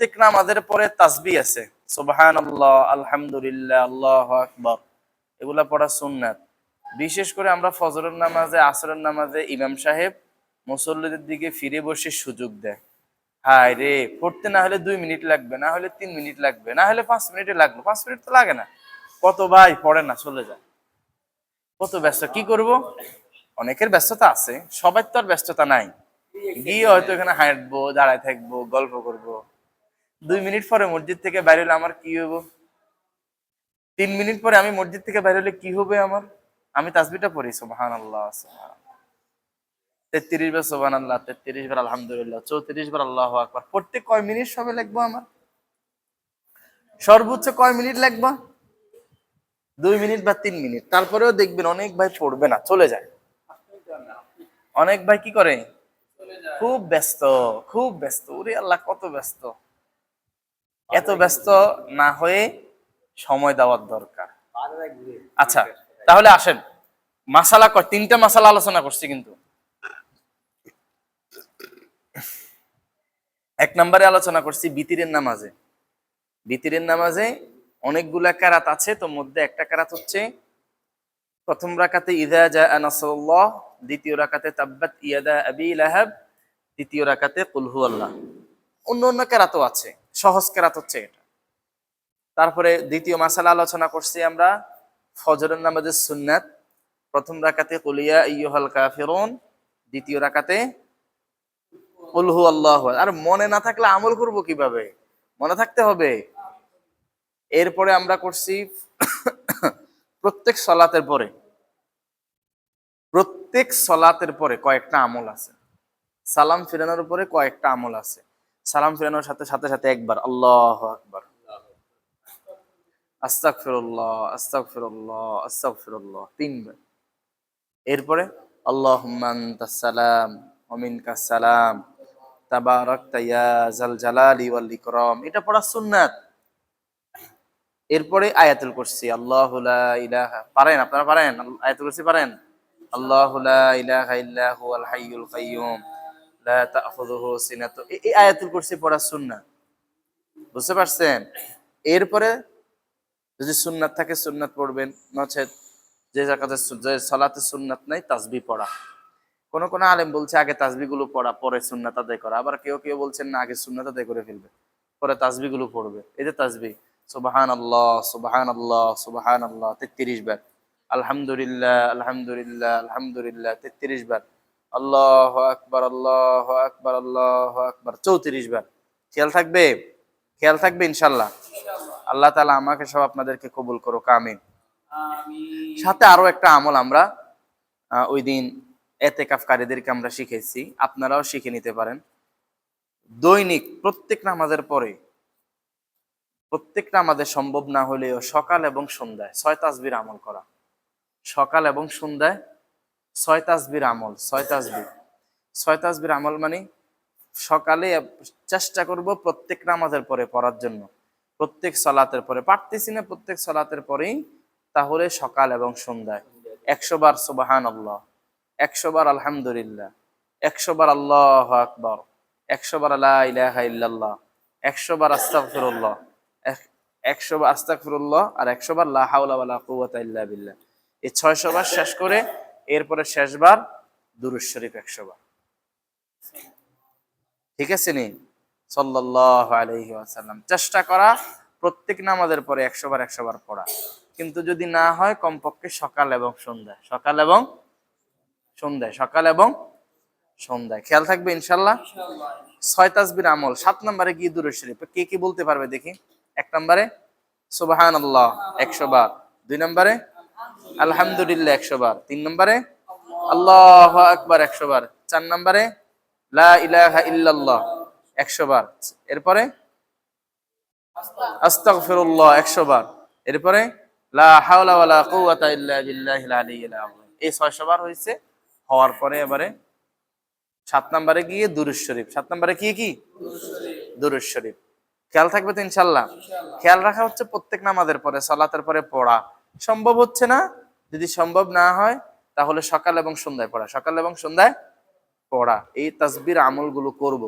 প্রত্যেক নামাজের পরে তাসবিহ আছে, সুবহানাল্লাহ, আলহামদুলিল্লাহ, আল্লাহু আকবার, এগুলা পড়া সুন্নাত। বিশেষ করে আমরা ফজরের নামাজে, আসরের নামাজে ইমাম সাহেব মুসল্লিদের দিকে ফিরে বসে সুযোগ দেয়। হায় রে, পড়তে না হলে 2 মিনিট লাগবে, না হলে 3 মিনিট লাগবে, না হলে 5 মিনিটে লাগবে। 5 মিনিট তো লাগে না। কত ভাই পড়ে না, চলে যায়। কত ব্যস্ত, কি করব? অনেকের ব্যস্ততা আছে, সবার তো আর ব্যস্ততা নাই। গিয়ে হয়তো এখানে হাঁটবো, দাঁড়ায় থাকবো, গল্প করব। 2 মিনিট পরে মসজিদ থেকে বাইরে হলে আমার কি হবো? 3 মিনিট পরে আমি মসজিদ থেকে বাইরে হলে কি হবে আমার? আমি তাসবিহটা পড়ি, সুবহানাল্লাহ, 33 বার সুবহানাল্লাহ, 33 বার আলহামদুলিল্লাহ, 34 বার আল্লাহু আকবার। পড়তে কয় মিনিট সময় লাগবে আমার? সর্বোচ্চ কয় মিনিট লাগবে? 2 মিনিট বা 3 মিনিট। তারপরেও দেখবেন অনেক ভাই পড়বে না, চলে যায়। অনেক ভাই কি করে? খুব ব্যস্ত, খুব ব্যস্ত। ওরে আল্লাহ, কত ব্যস্ত! এত ব্যস্ত না হয়ে সময় দেওয়ার দরকার। আচ্ছা, তাহলে আসেন, মাসালা 3টা মাসালা আলোচনা করছি কিন্তু। 1 নম্বরে আলোচনা করছি বিতিরের নামাজে। বিতিরের নামাজে অনেকগুলা কেরাত আছে, তো মধ্যে একটা কেরাত হচ্ছে প্রথম রাকাতে ইযা জাআ নাসরুল্লাহ, দ্বিতীয় রাকাতে তাব্বাত ইয়াদা আবি লাহাব, তৃতীয় রাকাতে কুল হুয়াল্লাহ। অন্য অন্য কেরাতও আছে, সহজ কেরাত হচ্ছে এটা। তারপরে দ্বিতীয় মাসালা আলোচনা করছি আমরা ফজরের নামাজের সুন্নাত। প্রথম রাকাতে কুল ইয়া আইয়ুহাল কাফিরুন, দ্বিতীয় রাকাতে কুল হুয়াল্লাহু আহাদ। আর মনে না থাকলে আমল করব কিভাবে? মনে থাকতে হবে। এরপরে আমরা করছি প্রত্যেক সলাতের পরে কয়েকটা আমল আছে। সালাম ফিরানোর পরে কয়েকটা আমল আছে। সালাম ফিরানোর সাথে সাথে সাথে একবার আল্লাহু আকবার, আস্তাগফিরুল্লাহ, আস্তাগফিরুল্লাহ, আস্তাগফিরুল্লাহ, 3 বার। এরপরে আল্লাহুম্মা আনতাস সালাম ওয়া মিনকাস সালাম, তাবারাকতা ইয়া যাল জালালি ওয়াল ইকরাম, এটা পড়া সুন্নাত। এরপরে আয়াতুল কুরসি, আল্লাহু লা ইলাহা, পারেন আপনারা? পারেন আয়াতুল কুরসি? পারেন? আল্লাহু লা ইলাহা ইল্লা হুয়াল হাইয়ুল কাইয়্যুম লা তা'খুযুহু সিনাতুন, এই আয়াতুল কুরসি পড়া সুন্নাত। বুঝতে পারছেন? এরপরে যদি সুন্নাত থাকে সুন্নাত পড়বেন, নচেত যে জায়গাতে যে সালাতে সুন্নাত নাই, তাসবিহ পড়া। কোন কোন আলেম বলছে আগে তাসবিহ গুলো পড়া, পরে সুন্নাত আদায় করা। আবার কেউ কেউ বলছেন না, আগে সুন্নাত আদায় করে ফেলবে, পরে তাসবিহ গুলো পড়বে। এই যে তাসবিহ, সুবহানাল্লাহ, সুবহানাল্লাহ, সুবহানাল্লাহ 33 বার, আলহামদুলিল্লাহ, আলহামদুলিল্লাহ, আলহামদুলিল্লাহ 33 বার, আল্লাহু আকবার, আল্লাহু আকবার, আল্লাহু আকবার 34 বার। খেয়াল থাকবে? খেয়াল থাকবে ইনশাআল্লাহ। আল্লাহ তাআলা আমাকে সব আপনাদেরকে কবুল করুক, আমিন। সাথে আরো একটা আমল আমরা ওই দিন এতেকাফকারীদেরকে আমরা শিখেছি, আপনারাও শিখে নিতে পারেন। দৈনিক প্রত্যেক নামাজে সম্ভব না হলেও সকাল এবং সন্ধ্যায় 6 তাসবির আমল করা। সকাল এবং সন্ধ্যায় 6 তাসবির আমল, 6 তাসবির। 6 তাসবির আমল মানে সকালে চেষ্টা করব প্রত্যেক নামাজের পরে পড়ার জন্য, প্রত্যেক সালাতের পরে। পারতেছি না প্রত্যেক সালাতের পরেই, তাহলে সকাল এবং সন্ধ্যায় 100 বার সুবহানাল্লাহ, 100 বার আলহামদুলিল্লাহ, 100 বার আল্লাহু আকবার, 100 বার লা ইলাহা ইল্লাল্লাহ, 100 বার আস্তাগফিরুল্লাহ, 100 বার আস্তাগফিরুল্লাহ, আর 100 বার লা হাওলা ওয়ালা কুওয়াতা ইল্লা বিল্লাহ। এই 600 বার শেষ করে এরপরে শেষবার দুরূদ শরীফ 100 বার। ঠিক আছে নি? সাল্লাল্লাহু আলাইহি ওয়াসাল্লাম। চেষ্টা করা প্রত্যেক নামাজের পরে 100 বার 100 বার পড়া। কিন্তু যদি না হয় কমপক্ষে সকাল এবং সন্ধ্যায়, সকাল এবং সন্ধ্যায়, সকাল এবং সন্ধ্যায়। খেয়াল থাকবে ইনশাআল্লাহ। 6 তাসবির আমল। 7 নম্বরে গিয়ে দুরূদ শরীফ কে কি বলতে পারবে দেখি? 1 নম্বরে সুবহানাল্লাহ 100 বার, 2 নম্বরে আলহামদুলিল্লাহ 100 বার, 3 নম্বরে আল্লাহু আকবার 100 বার, 4 নম্বরে লা ইলাহা ইল্লাল্লাহ 100 বার, এরপরে আস্তাগফিরুল্লাহ 100 বার, এরপরে লা হাওলা ওয়ালা কুওয়াতা ইল্লা বিল্লাহিল আলিয়্যিল আযীম। এই 600 বার হইছে। হওয়ার পরে এবারে 7 নম্বরে গিয়ে দুরূদ শরীফ। 7 নম্বরে কি দুরূদ শরীফ। খেয়াল থাকবে তো ইনশাআল্লাহ। খেয়াল রাখা হচ্ছে প্রত্যেক নামাজের পরে, সালাতের পরে পড়া। সম্ভব হচ্ছে না, যদি সম্ভব না হয় তাহলে সকাল এবং সন্ধ্যায় পড়া, সকাল এবং সন্ধ্যায় পড়া। এই তাসবির আমলগুলো করব।